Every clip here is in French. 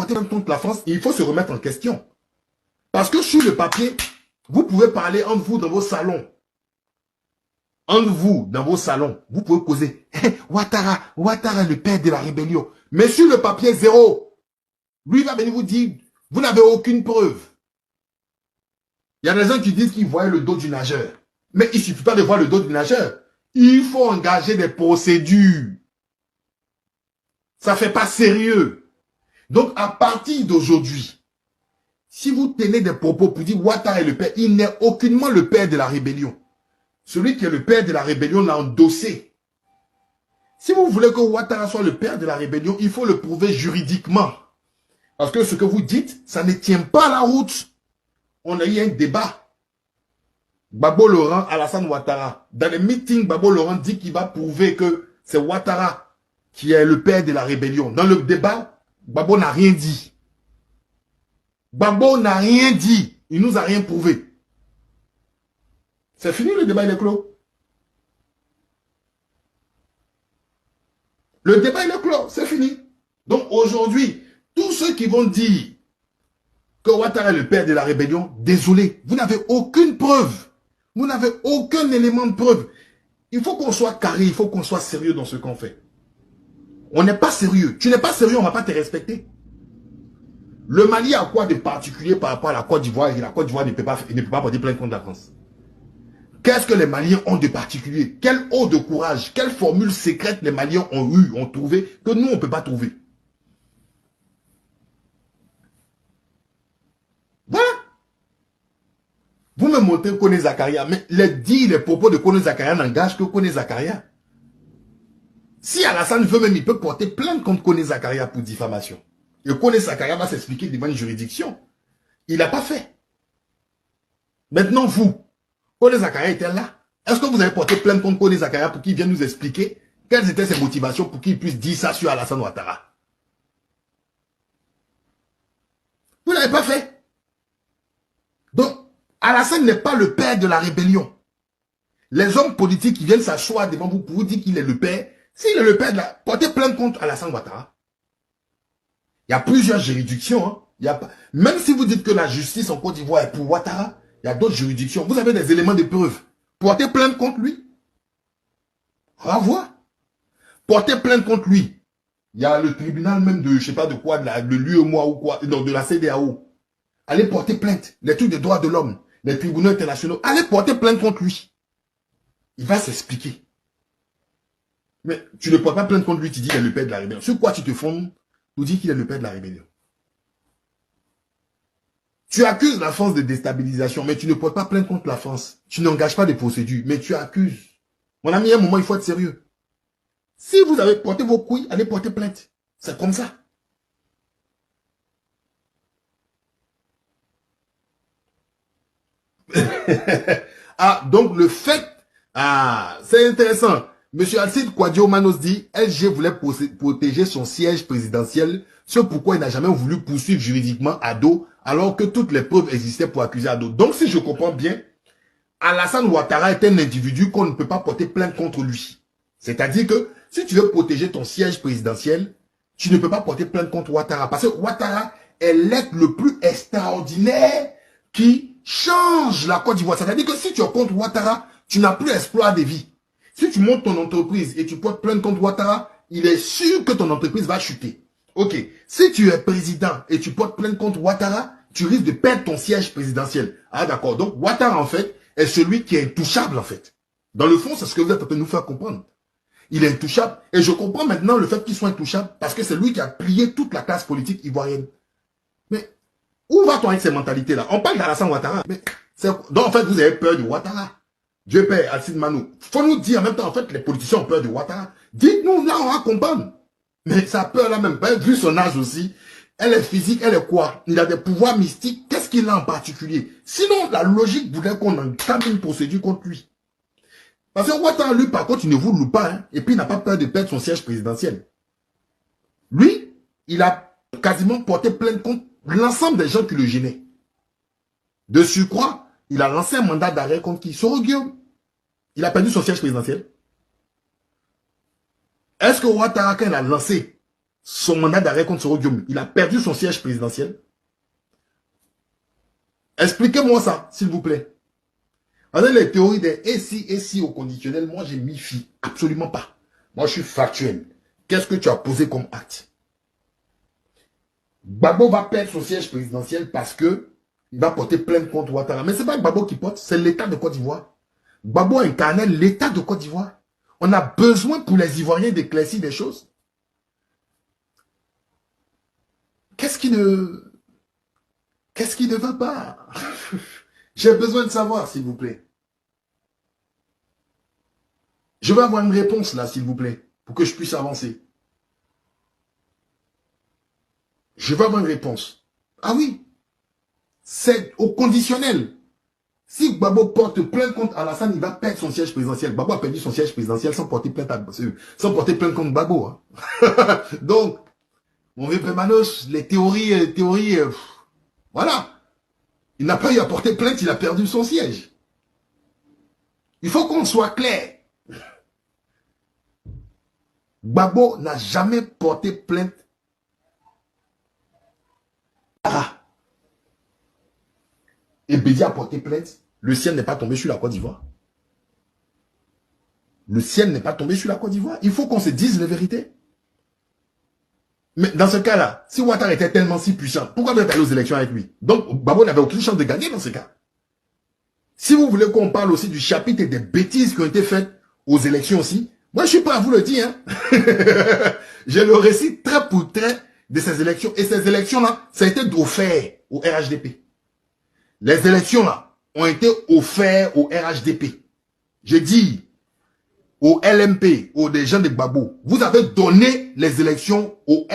porter plainte contre la France, il faut se remettre en question. Parce que sur le papier, vous pouvez parler entre vous dans vos salons. Entre vous, dans vos salons, vous pouvez causer. Ouattara, le père de la rébellion. Mais sur le papier, zéro. Lui va venir vous dire, vous n'avez aucune preuve. Il y a des gens qui disent qu'ils voient le dos du nageur. Mais il ne suffit pas de voir le dos du nageur. Il faut engager des procédures. Ça ne fait pas sérieux. Donc, à partir d'aujourd'hui, si vous tenez des propos pour dire Ouattara est le père, il n'est aucunement le père de la rébellion. Celui qui est le père de la rébellion l'a endossé. Si vous voulez que Ouattara soit le père de la rébellion, il faut le prouver juridiquement. Parce que ce que vous dites, ça ne tient pas la route. On a eu un débat. Gbagbo Laurent, Alassane Ouattara. Dans les meetings, Gbagbo Laurent dit qu'il va prouver que c'est Ouattara qui est le père de la rébellion. Dans le débat, Gbagbo n'a rien dit. Gbagbo n'a rien dit. Il nous a rien prouvé. C'est fini, le débat, il est clos. Le débat, il est clos. C'est fini. Donc aujourd'hui, tous ceux qui vont dire que Ouattara est le père de la rébellion, désolé, vous n'avez aucune preuve. Vous n'avez aucun élément de preuve. Il faut qu'on soit carré, il faut qu'on soit sérieux dans ce qu'on fait. On n'est pas sérieux. Tu n'es pas sérieux, on ne va pas te respecter. Le Mali a quoi de particulier par rapport à la Côte d'Ivoire et la Côte d'Ivoire ne peut pas porter plainte contre la France? Qu'est-ce que les Maliens ont de particulier? Quelle eau de courage, quelle formule secrète les Maliens ont trouvé que nous, on ne peut pas trouver? Voilà. Vous me montrez Kone Zakaria, mais les propos de Kone Zakaria n'engagent que Kone Zakaria. Si Alassane veut même, il peut porter plainte contre Kone Zakaria pour diffamation. Et Kone Zakaria va s'expliquer devant une juridiction. Il n'a pas fait. Maintenant, vous, Kone Zakaria était là. Est-ce que vous avez porté plainte contre Kone Zakaria pour qu'il vienne nous expliquer quelles étaient ses motivations pour qu'il puisse dire ça sur Alassane Ouattara? Vous n'avez pas fait. Donc, Alassane n'est pas le père de la rébellion. Les hommes politiques qui viennent s'asseoir devant vous pour vous dire qu'il est le père, s'il est le père de la... Portez plainte contre Alassane Ouattara. Il y a plusieurs juridictions. Hein. Même si vous dites que la justice en Côte d'Ivoire est pour Ouattara, il y a d'autres juridictions. Vous avez des éléments de preuve. Portez plainte contre lui. On va voir. Portez plainte contre lui. Il y a le tribunal même de, je sais pas de quoi, de l'UEMOA ou quoi, non, de la CEDEAO. Allez porter plainte. Les trucs des droits de l'homme, les tribunaux internationaux. Allez porter plainte contre lui. Il va s'expliquer. Mais tu ne portes pas plainte contre lui, tu dis qu'il est le père de la rébellion. Sur quoi tu te fondes pour dire qu'il est le père de la rébellion? Tu accuses la France de déstabilisation, mais tu ne portes pas plainte contre la France. Tu n'engages pas de procédure, mais tu accuses. Mon ami, à un moment, il faut être sérieux. Si vous avez porté vos couilles, allez porter plainte. C'est comme ça. Ah, donc le fait... Ah, c'est intéressant. Monsieur Alcide Kouadio Manos dit, LG voulait protéger son siège présidentiel, c'est pourquoi il n'a jamais voulu poursuivre juridiquement Ado, alors que toutes les preuves existaient pour accuser Ado. Donc si je comprends bien, Alassane Ouattara est un individu qu'on ne peut pas porter plainte contre lui. C'est-à-dire que si tu veux protéger ton siège présidentiel, tu ne peux pas porter plainte contre Ouattara. Parce que Ouattara est l'être le plus extraordinaire qui change la Côte d'Ivoire. C'est-à-dire que si tu es contre Ouattara, tu n'as plus espoir de vie. Si tu montes ton entreprise et tu portes plainte contre Ouattara, il est sûr que ton entreprise va chuter. Ok. Si tu es président et tu portes plainte contre Ouattara, tu risques de perdre ton siège présidentiel. Ah d'accord. Donc Ouattara en fait est celui qui est intouchable en fait. Dans le fond, c'est ce que vous êtes en train de nous faire comprendre. Il est intouchable. Et je comprends maintenant le fait qu'il soit intouchable parce que c'est lui qui a plié toute la classe politique ivoirienne. Mais où va-t-on avec ces mentalités-là? On parle d'Alassane Ouattara. Mais donc en fait, vous avez peur de Ouattara. Dieu Père, Alcide Manou. Faut nous dire en même temps, en fait, les politiciens ont peur de Ouattara. Dites-nous, là, on va comprendre. Mais sa peur là même, vu son âge aussi, elle est physique, elle est quoi? Il a des pouvoirs mystiques. Qu'est-ce qu'il a en particulier? Sinon, la logique voudrait qu'on entame une procédure contre lui. Parce que Ouattara, lui, par contre, il ne vous loue pas. Hein, et puis, il n'a pas peur de perdre son siège présidentiel. Lui, il a quasiment porté plainte contre l'ensemble des gens qui le gênaient. De surcroît, il a lancé un mandat d'arrêt contre qui? Soro Guillaume. Il a perdu son siège présidentiel. Est-ce que Ouattara, quand il a lancé son mandat d'arrêt contre Soro Guillaume. Il a perdu son siège présidentiel. Expliquez-moi ça, s'il vous plaît. On a les théories des et si au conditionnel. Moi, je m'y fie absolument pas. Moi, je suis factuel. Qu'est-ce que tu as posé comme acte? Gbagbo va perdre son siège présidentiel parce que il va porter plainte contre Ouattara. Mais ce n'est pas Gbagbo qui porte, c'est l'État de Côte d'Ivoire. Gbagbo incarnait l'État de Côte d'Ivoire. On a besoin pour les Ivoiriens d'éclaircir des choses. Qu'est-ce qui ne va pas? J'ai besoin de savoir, s'il vous plaît. Je veux avoir une réponse là, s'il vous plaît, pour que je puisse avancer. Je veux avoir une réponse. Ah oui, c'est au conditionnel. Si Gbagbo porte plainte contre Alassane, il va perdre son siège présidentiel. Gbagbo a perdu son siège présidentiel sans porter plainte contre Gbagbo. Hein. Donc, mon vieux Pémanos, les théories, voilà. Il n'a pas eu à porter plainte, il a perdu son siège. Il faut qu'on soit clair. Gbagbo n'a jamais porté plainte. Ah. Et Bédia a porté plainte. Le ciel n'est pas tombé sur la Côte d'Ivoire. Le ciel n'est pas tombé sur la Côte d'Ivoire. Il faut qu'on se dise la vérité. Mais dans ce cas-là, si Ouattara était tellement si puissant, pourquoi vous êtes allé aux élections avec lui? Donc, Gbagbo n'avait aucune chance de gagner dans ce cas. Si vous voulez qu'on parle aussi du chapitre et des bêtises qui ont été faites aux élections aussi, moi je suis pas à vous le dire. Hein. J'ai le récit trait pour trait de ces élections. Et ces élections-là, ça a été offert au RHDP. Les élections-là ont été offertes au RHDP. Je dis au LMP, aux des gens de Gbagbo, vous avez donné les élections au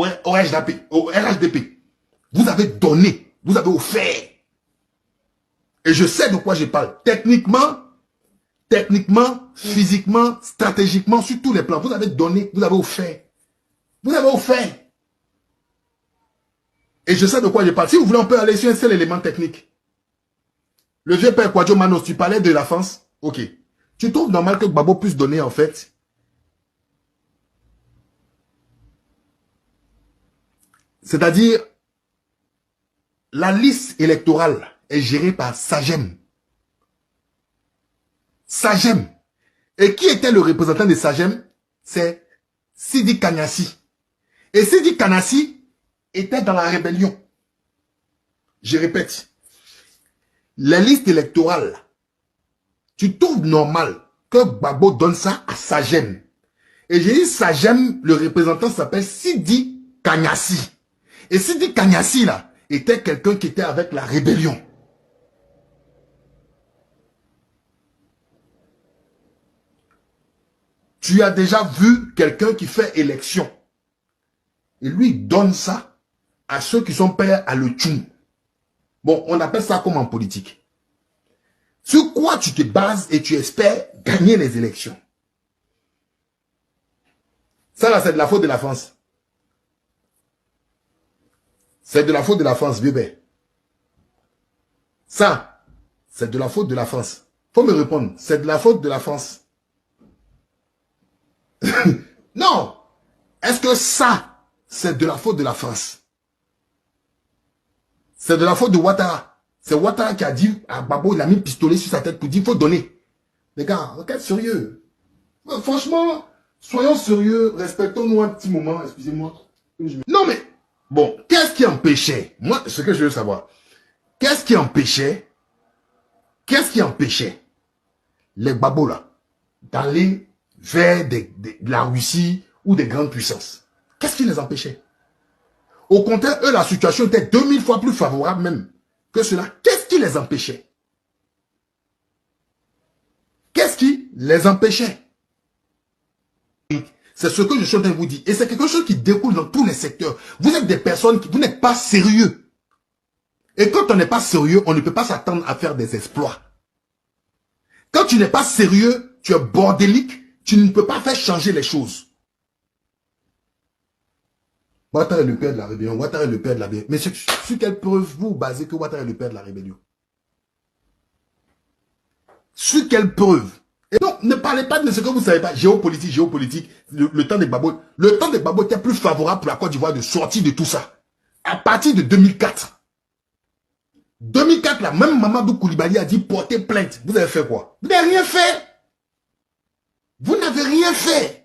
RHDP. Vous avez donné, vous avez offert. Et je sais de quoi je parle. Techniquement, physiquement, stratégiquement, sur tous les plans. Vous avez donné, vous avez offert. Vous avez offert. Et je sais de quoi je parle. Si vous voulez, on peut aller sur un seul élément technique. Le vieux père Kwadwo Manos, tu parlais de la France. Ok. Tu trouves normal que Gbagbo puisse donner, en fait, c'est-à-dire, la liste électorale est gérée par Sagem. Sagem. Et qui était le représentant de Sagem? C'est Sidi Kanyasi. Et Sidi Kanyasi était dans la rébellion. Je répète. La liste électorale, tu trouves normal que Gbagbo donne ça à Sagem. Et j'ai dit Sagem, le représentant s'appelle Sidi Kanyasi. Et Sidi Kanyasi, là, était quelqu'un qui était avec la rébellion. Tu as déjà vu quelqu'un qui fait élection. Et lui donne ça à ceux qui sont prêts à le tuer. Bon, on appelle ça comme en politique. Sur quoi tu te bases et tu espères gagner les élections? Ça là, c'est de la faute de la France. C'est de la faute de la France, bébé. Ça, c'est de la faute de la France. Faut me répondre, c'est de la faute de la France. Non. Est-ce que ça, c'est de la faute de la France? C'est de la faute de Ouattara. C'est Ouattara qui a dit à Gbagbo, il a mis le pistolet sur sa tête pour dire, il faut donner. Les gars, regarde sérieux. Franchement, soyons sérieux, respectons-nous un petit moment, excusez-moi. Non mais, bon, qu'est-ce qui empêchait, moi, ce que je veux savoir, qu'est-ce qui empêchait les Gbagbo là, d'aller vers de la Russie ou des grandes puissances? Qu'est-ce qui les empêchait? Au contraire, eux, la situation était 2000 fois plus favorable même que cela. Qu'est-ce qui les empêchait? Qu'est-ce qui les empêchait? C'est ce que je suis en train de vous dire. Et c'est quelque chose qui découle dans tous les secteurs. Vous êtes des personnes qui, vous n'êtes pas sérieux. Et quand on n'est pas sérieux, on ne peut pas s'attendre à faire des exploits. Quand tu n'es pas sérieux, tu es bordélique, tu ne peux pas faire changer les choses. Ouattara est le père de la rébellion. Ouattara est le père de la rébellion. Mais sur quelle preuve vous basez que Ouattara est le père de la rébellion? Sur quelle preuve? Et donc, ne parlez pas de ce que vous ne savez pas. Géopolitique. Le temps des Gbagbo. Le temps des Gbagbo était plus favorable pour la Côte d'Ivoire de sortir de tout ça. À partir de 2004. 2004, la même Mamadou Koulibaly a dit porter plainte. Vous avez fait quoi? Vous n'avez rien fait. Vous n'avez rien fait.